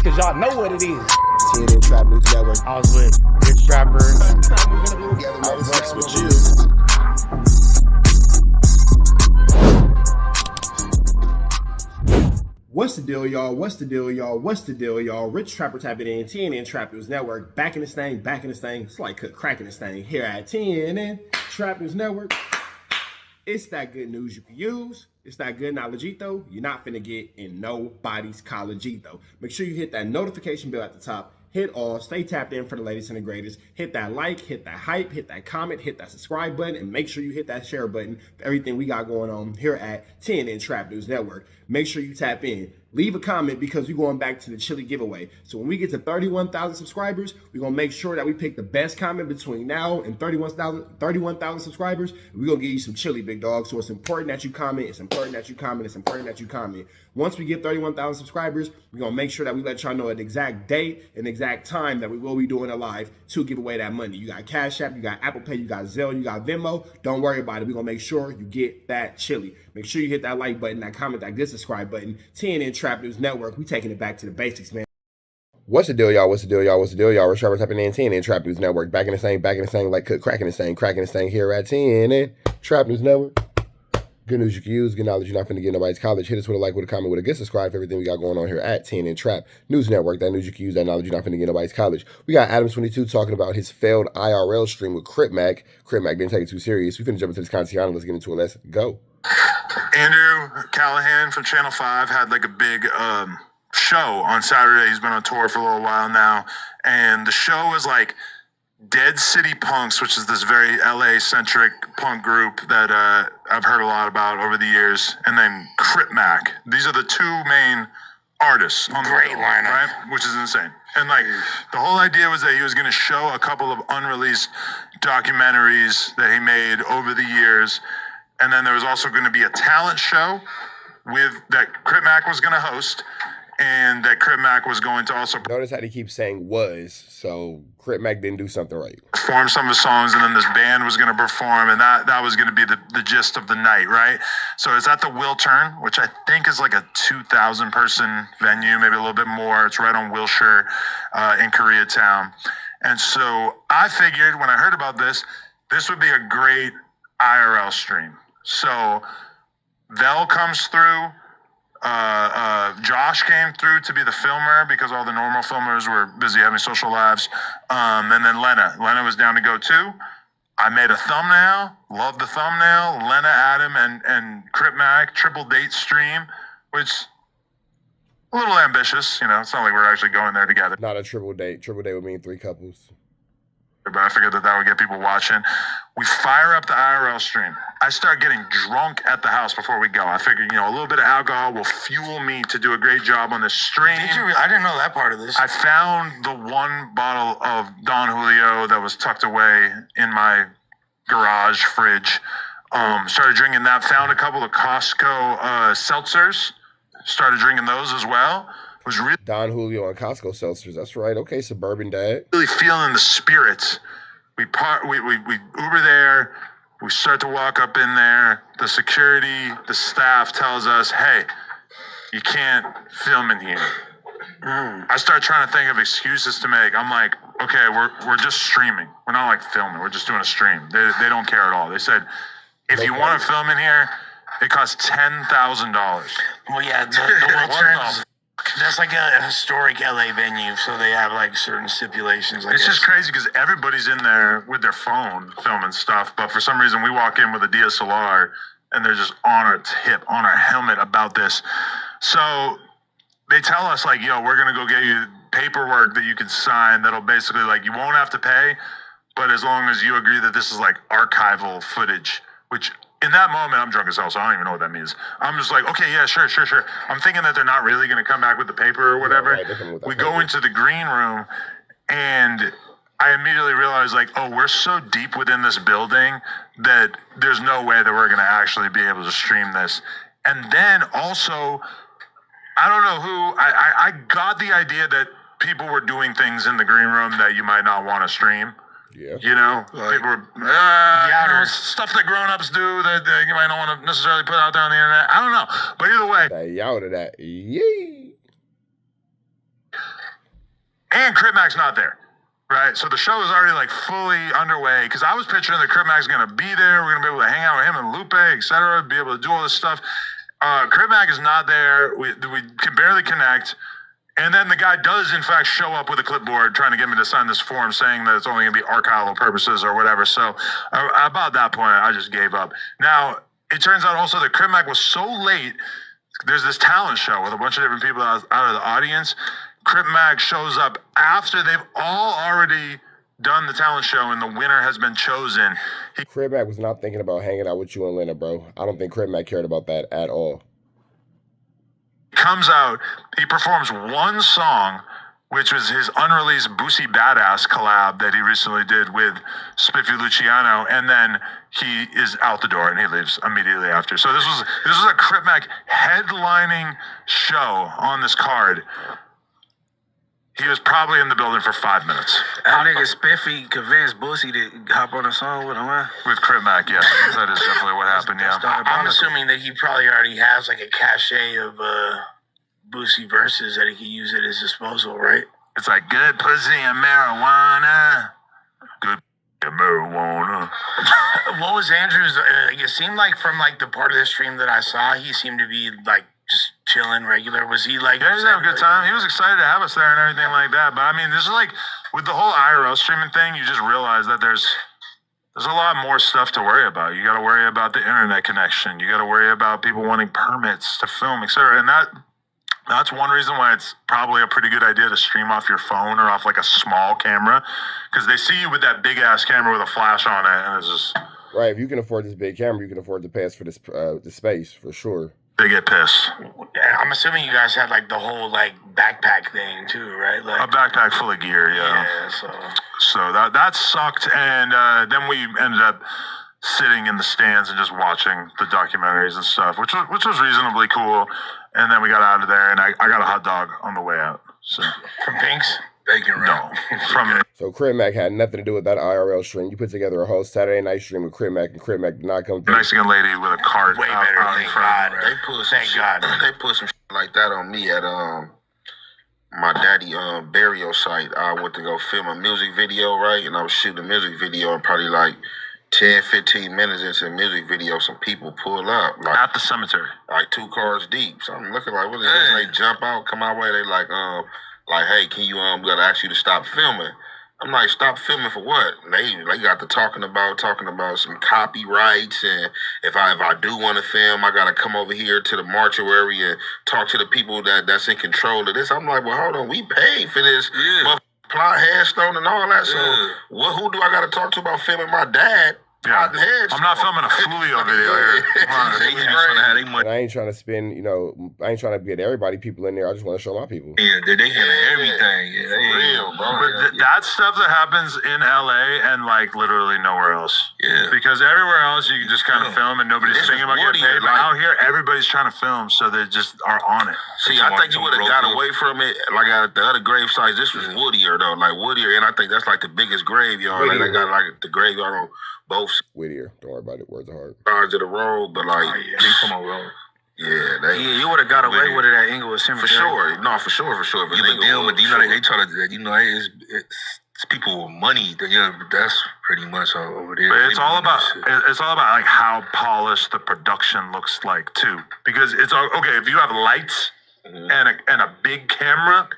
cause y'all know what it is. TNN Trap News Network. I was with Rich Trapper. I flex with you. What's the deal, y'all? What's the deal, y'all? What's the deal, y'all? Rich Trapper tapping in, TNN Trap News Network. Back in this thing, back in this thing. It's like cracking this thing here at TNN Trap News Network. It's that good news you can use. It's that good knowledge-ito you're not finna get in nobody's college-ito. Make sure you hit that notification bell at the top. Hit all. Stay tapped in for the latest and the greatest. Hit that like, hit that hype, hit that comment, hit that subscribe button, and make sure you hit that share button for everything we got going on here at TNN Trap News Network. Make sure you tap in. Leave a comment because we're going back to the chili giveaway. So when we get to 31,000 subscribers, we're going to make sure that we pick the best comment between now and 31,000 subscribers. We're going to give you some chili, big dog. So it's important that you comment. It's important that you comment. It's important that you comment. Once we get 31,000 subscribers, we're going to make sure that we let y'all know an exact date and exact time that we will be doing a live to give away that money. You got Cash App, you got Apple Pay, you got Zelle, you got Venmo. Don't worry about it. We're going to make sure you get that chili. Make sure you hit that like button, that comment, that good subscribe button. TNN Trap News Network. We taking it back to the basics, man. What's the deal, y'all? What's the deal, y'all? What's the deal, y'all? Rich Trapper tapping in, TNN Trap News Network. Back in the same, like cracking the same here at TNN Trap News Network. Good news you can use, good knowledge you're not finna get nobody's college. Hit us with a like, with a comment, with a good subscribe for everything we got going on here at TNN Trap News Network. That news you can use, that knowledge you're not finna get nobody's college. We got ADAM22 talking about his failed IRL stream with Crip Mac. Crip Mac didn't take it too serious. We finna jump into this content. Let's get into it. Let's go. Andrew Callahan from Channel 5 had like a big show on Saturday. He's been on tour for a little while now. And the show was like Dead City Punks, which is this very LA-centric punk group that I've heard a lot about over the years. And then Crip Mac. These are the two main artists on the Great lineup. right? Which is insane. And like the whole idea was that he was going to show a couple of unreleased documentaries that he made over the years. And then there was also going to be a talent show that Crip Mac was going to host, and that Crip Mac was going to also Notice how he keeps saying was, so Crip Mac didn't do something right. perform some of his songs, and then this band was going to perform, and that was going to be the gist of the night, right? So it's at the Wiltern, which I think is like a 2,000 person venue, maybe a little bit more. It's right on Wilshire in Koreatown. And so I figured when I heard about this would be a great IRL stream. So Vel comes through. Josh came through to be the filmer because all the normal filmers were busy having social lives. And then Lena was down to go too. I made a thumbnail, loved the thumbnail. Lena, Adam, and Crip Mac, triple date stream, which a little ambitious, you know. It's not like we're actually going there together. Not a triple date. Triple date would mean 3 couples. But I figured that would get people watching. We fire up the IRL stream. I start getting drunk at the house before we go. I figured, a little bit of alcohol will fuel me to do a great job on this stream. Did you? I didn't know that part of this. I found the one bottle of Don Julio that was tucked away in my garage fridge. Started drinking that. Found a couple of Costco seltzers. Started drinking those as well. Was really Don Julio and Costco seltzers. That's right. Okay, suburban dad. Really feeling the spirits. We Uber there. We start to walk up in there. The security, the staff tells us, "Hey, you can't film in here." I start trying to think of excuses to make. I'm like, "Okay, we're just streaming. We're not like filming. We're just doing a stream." They don't care at all. They said, "If you want to film in here, it costs $10,000." Well, yeah, the Wiltern. That's like a historic LA venue, so they have like certain stipulations. It's just crazy because everybody's in there with their phone filming stuff, but for some reason we walk in with a DSLR and they're just on our tip, on our helmet about this. So they tell us like, we're gonna go get you paperwork that you can sign that'll basically like you won't have to pay, but as long as you agree that this is like archival footage, which in that moment, I'm drunk as hell, so I don't even know what that means. I'm just like, okay, yeah, sure. I'm thinking that they're not really going to come back with the paper or whatever. Yeah, right, we go into the green room, and I immediately realized, like, oh, we're so deep within this building that there's no way that we're going to actually be able to stream this. And then also, I don't know who, I got the idea that people were doing things in the green room that you might not want to stream. Yeah. Like, people were, stuff that grown-ups do that you might not want to necessarily put out there on the internet. I don't know. But either way. That y'all to that. Yee. and Crip Mac's not there. Right, so the show is already like fully underway because I was picturing that Crip Mac's gonna be there. We're gonna be able to hang out with him and Lupe, etc. Be able to do all this stuff. Crip Mac is not there. We can barely connect. And then the guy does in fact show up with a clipboard trying to get me to sign this form saying that it's only gonna be archival purposes or whatever. So about that point, I just gave up. Now it turns out also that Crip Mac was so late. There's this talent show with a bunch of different people out of the audience. Crip Mac shows up after they've all already done the talent show and the winner has been chosen. Crip Mac was not thinking about hanging out with you and Lena, bro. I don't think Crip Mac cared about that at all. Comes out, he performs one song, which was his unreleased Boosie Badass collab that he recently did with Spiffy Luciano, and then he is out the door and he leaves immediately after. So this was a Crip Mac headlining show on this card. He was probably in the building for 5 minutes. That nigga Spiffy convinced Boosie to hop on a song with him, huh? With Crip Mac, yeah. That is definitely what happened, yeah. I'm assuming that he probably already has like a cachet of Boosie verses that he can use at his disposal, right? It's like good pussy and marijuana. Good and marijuana. What was Andrew's? It seemed like from like the part of the stream that I saw, he seemed to be like just chilling regular. Was he like? Yeah, he was having a good time. He was excited to have us there and everything like that. But I mean, this is like with the whole IRL streaming thing, you just realize that there's a lot more stuff to worry about. You got to worry about the internet connection. You got to worry about people wanting permits to film, etc. And that's one reason why it's probably a pretty good idea to stream off your phone or off like a small camera, because they see you with that big ass camera with a flash on it, and it's just right. If you can afford this big camera, you can afford to pay us for this the space for sure. They get pissed. I'm assuming you guys had like the whole like backpack thing too, right? Like a backpack full of gear, yeah. So that sucked, and then we ended up sitting in the stands and just watching the documentaries and stuff, which was reasonably cool. And then we got out of there, and I got a hot dog on the way out. So from Pink's? Bacon wrap. No, from So Crip Mac had nothing to do with that IRL stream. You put together a whole Saturday night stream with Crip Mac, and Crip Mac did not come through. Mexican lady with a cart. Way better, thank God. They put some shit, they put some shit like that on me at my daddy burial site. I went to go film a music video, right? And I was shooting a music video, and probably like 10, 15 minutes into the music video, some people pull up. Like, at the cemetery. Like 2 cars deep. So I'm looking like, what is this? And they jump out, come my way. They like, hey, can you, we gotta ask you to stop filming. I'm like, stop filming for what? They got to talking about some copyrights, and if I do want to film, I gotta come over here to the mortuary and talk to the people that's in control of this. I'm like, well, hold on, we paid for this. Yeah. Plot headstone and all that. So who do I got to talk to about filming my dad? Yeah. I'm not filming a Flulio video here. And I ain't trying to spend, I ain't trying to get everybody people in there. I just want to show my people. Yeah, they handle everything. Yeah, for real, bro. But that's stuff that happens in LA and like literally nowhere else. Yeah. Because everywhere else you can just kind of film and nobody's thinking about getting paid. But out here, everybody's trying to film, so they just are on it. See, I think you would have got away from it. Like at the other grave sites, this was woodier though, like woodier, and I think that's like the biggest graveyard. Like, they got like the graveyard on both Whittier, don't worry about it. Words are hard. sides of the road, but like, You would have got away with it at Inglewood Cemetery. for sure. No, for sure. But you know, they try to, it's people with money. That's pretty much over there. But it's all about like how polished the production looks like too. Because it's okay if you have lights and a big camera,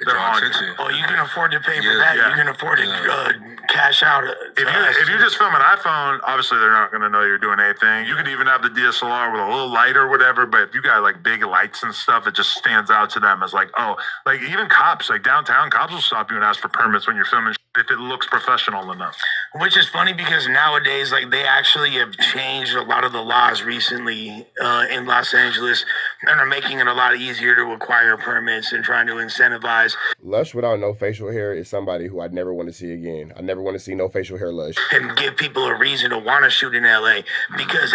they're on you. Oh, you can afford to pay for that. You can afford to cash out. If you just film an iPhone, obviously they're not going to know you're doing anything. You could even have the DSLR with a little light or whatever, but if you got like big lights and stuff, it just stands out to them as like, oh, like even cops, like downtown, cops will stop you and ask for permits when you're filming if it looks professional enough. Which is funny because nowadays, like, they actually have changed a lot of the laws recently in Los Angeles and are making it a lot easier to acquire permits and trying to incentivize. Lush without no facial hair is somebody who I'd never want to see again. I never want to see no facial hair Lush. And give people a reason to want to shoot in LA because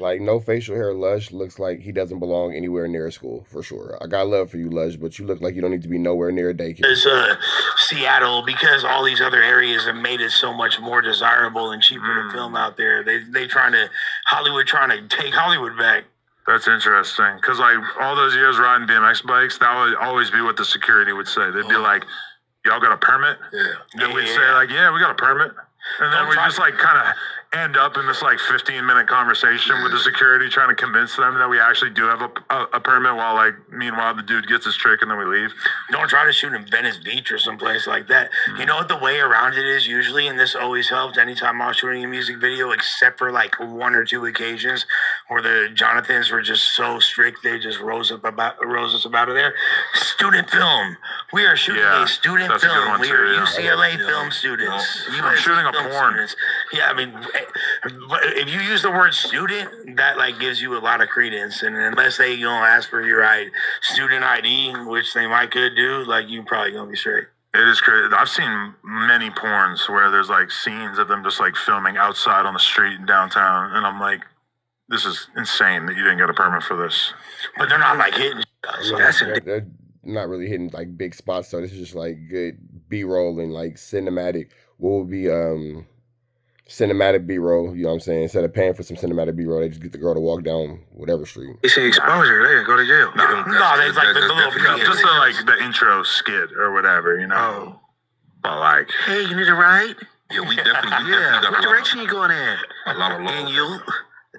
like no facial hair Lush looks like he doesn't belong anywhere near a school, for sure. I got love for you, Lush, but you look like you don't need to be nowhere near a daycare. Because Seattle, because all these other areas have made it so much more desirable and cheaper to film out there. Hollywood trying to take Hollywood back. That's interesting, because like all those years riding BMX bikes, that would always be what the security would say. They'd be like, y'all got a permit? Yeah. Then we'd say like, yeah, we got a permit. And then we just like kind of end up in this like 15-minute conversation with the security trying to convince them that we actually do have a permit while like meanwhile the dude gets his trick and then we leave. Don't try to shoot in Venice Beach or someplace like that. You know what the way around it is usually, and this always helped anytime I was shooting a music video, except for like 1 or 2 occasions where the Jonathans were just so strict they just rose us up out of there. Student film. We are shooting a student film. We are UCLA film students. I'm shooting a porn. Students. Yeah, I mean, if you use the word student, that like gives you a lot of credence, and unless they ask for your student ID, which they might could do, like you probably gonna be straight. It is crazy. I've seen many porns where there's like scenes of them just like filming outside on the street in downtown, and I'm like, this is insane that you didn't get a permit for this. But they're not like hitting. So that's they're not really hitting like big spots, so this is just like good B-roll and like cinematic. What would be cinematic B-roll, you know what I'm saying? Instead of paying for some cinematic B-roll, they just get the girl to walk down whatever street. It's an exposure. They go to jail. No, there's like the little just the, like the intro skit or whatever, you know. But like, hey, you need a ride? Yeah, we definitely got what direction you going in? A lot of laws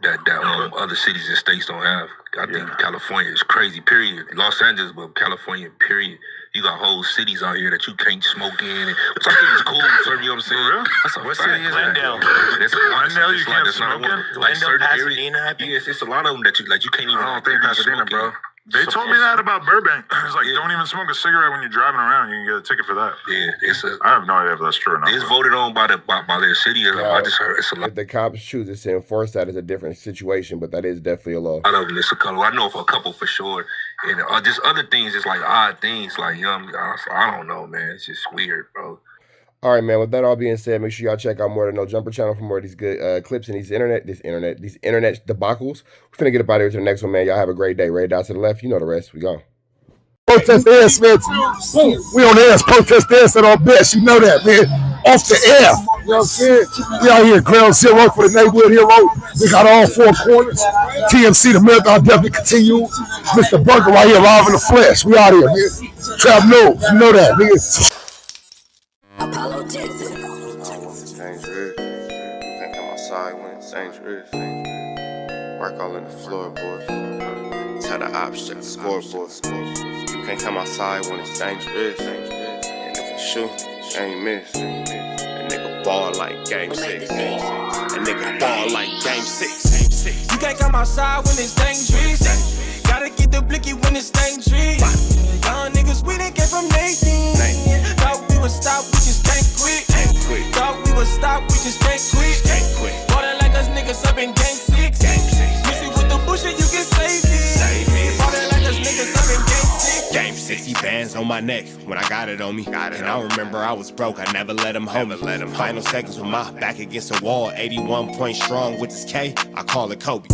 that other cities and states don't have. I think California is crazy, period. Los Angeles, but California, period. You got whole cities out here that you can't smoke in, which I think is cool. So, you know what I'm saying? Real? That's a what fact. city is Glendale? Glendale, you can't smoke in? Glendale, Pasadena. Yes, it's a lot of them that you can't even. I don't think Pasadena, bro. They told me that about Burbank. It's like, don't even smoke a cigarette when you're driving around. You can get a ticket for that. Yeah, I have no idea if that's true or not. It's voted on by their city. I just heard it's a lot. If the cops choose to enforce that, is a different situation, but that is definitely a law. A lot of them, it's a couple. I know for a couple for sure. And just other things, it's like odd things. Like, I don't know, man. It's just weird, bro. All right, man. With that all being said, make sure y'all check out more than No Jumper channel for more of these good clips and these internet debacles. We're finna get up out of here to the next one, man. Y'all have a great day. Right down to the left. You know the rest. We gone. Protest the air, Smith. We on the air. Protest the air at our best. You know that, man. Off the air. You know what I'm saying? We out here, ground zero for the neighborhood hero. We got all 4 corners. TMC, the marathon definitely continue. Mr. Burger right here, live in the flesh. We out here, man. Trap knows. You know that, nigga. Apologetics. Dangerous. Can't come outside when it's dangerous. Work all in the floorboard. Tell the ops check the scoreboard. You can't come outside when it's dangerous. And if you shoot, you ain't miss. A nigga ball like game 6. A nigga ball like game 6. You can't come outside when it's dangerous. Gotta get the blicky when it's dangerous. Young niggas, we done came from Nathan. Thought we would stop, we just can't quit. Thought we would stop, we just can't quit. Ballin' like us niggas up in game 6. Miss it with the bullshit, you can save it. Ballin' like us niggas up in game 6. Game 60 bands on my neck when I got it on me. And I remember I was broke, I never let him hold me. Final seconds with my back against the wall. 81 point strong with this K, I call it Kobe.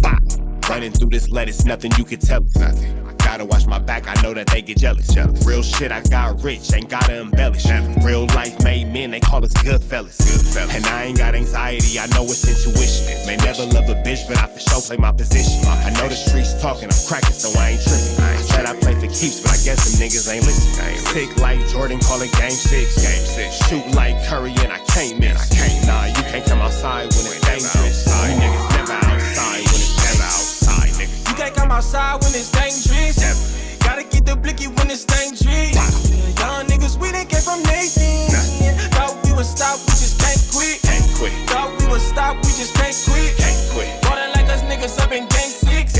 Running through this lettuce, nothing you can tell us. Gotta watch my back, I know that they get jealous. Real shit, I got rich, ain't gotta embellish. Real life made men, they call us good fellas. And I ain't got anxiety, I know it's intuition. May never love a bitch, but I for sure play my position. I know the streets talking, I'm cracking, so I ain't tripping. I said I play for keeps, but I guess them niggas ain't listening. Sick like Jordan, call it game 6. Shoot like Curry, and I can't miss. Nah, you can't come outside when it's dangerous. You niggas never outside when it's never outside, nigga. You can't come outside when it's dangerous. Gotta get the blicky when it's dangerous. Young niggas, we done came from Nathan. Thought we would stop, we just can't quit. Thought we would stop, we just can't quit. Ballin' like us niggas up in game 6.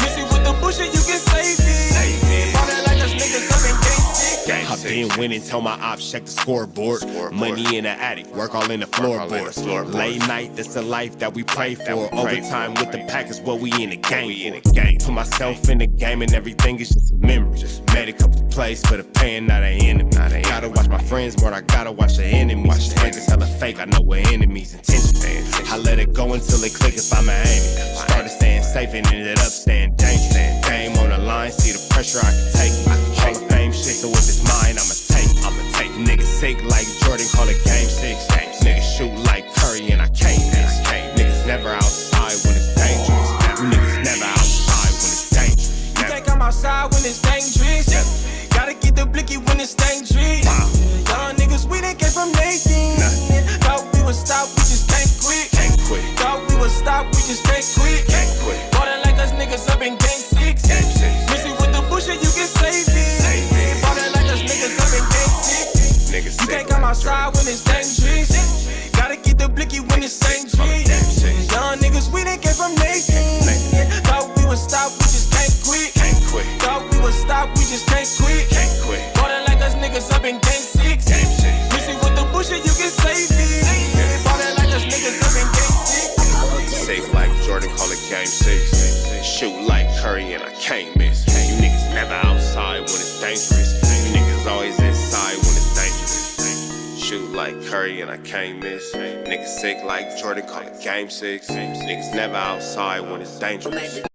Miss it with the bullshit, you can save it. Ballin' like us niggas up in game 6. I've been winning, tell my ops check the scoreboard. Money in the attic, work all in the floorboards. Late night, that's the life that we pray for. Overtime with the pack is what we in the game for. Put myself in the game and everything is just a memory. Made a couple plays for the pain, not an enemy. Gotta watch my friends more, I gotta watch the enemies. Niggas hella fake, I know we're enemies' intentions. I let it go until it click if I'm aiming. Started staying safe and ended up staying dangerous. Game on the line, see the pressure I can take. Hall of Fame shit, so if it's mine, I'ma take. Niggas sick like Jordan, call it game 6. Niggas shoot like Curry and I can't miss. Niggas never outside when it's dangerous. Niggas never outside when it's dangerous. You can't come outside when it's dangerous. Gotta get the blicky when it's dangerous. Young outside when it's dangerous. Gotta get the blicky when it's dangerous. Young niggas, we done came from Nathan. Thought we would stop, we just can't quit. Thought we would stop, we just can't quit. Ballin' like us niggas up in game 6. Missing with the bullshit, you can save it. Ballin' like us niggas up in game 6. Safe like Jordan, call it game 6. Shoot like Curry and I can't miss. You niggas never outside when it's dangerous. You niggas always inside when it's dangerous. Shoot like Curry and I can't miss. Niggas sick like Jordan, call it game 6. Niggas never outside when it's dangerous.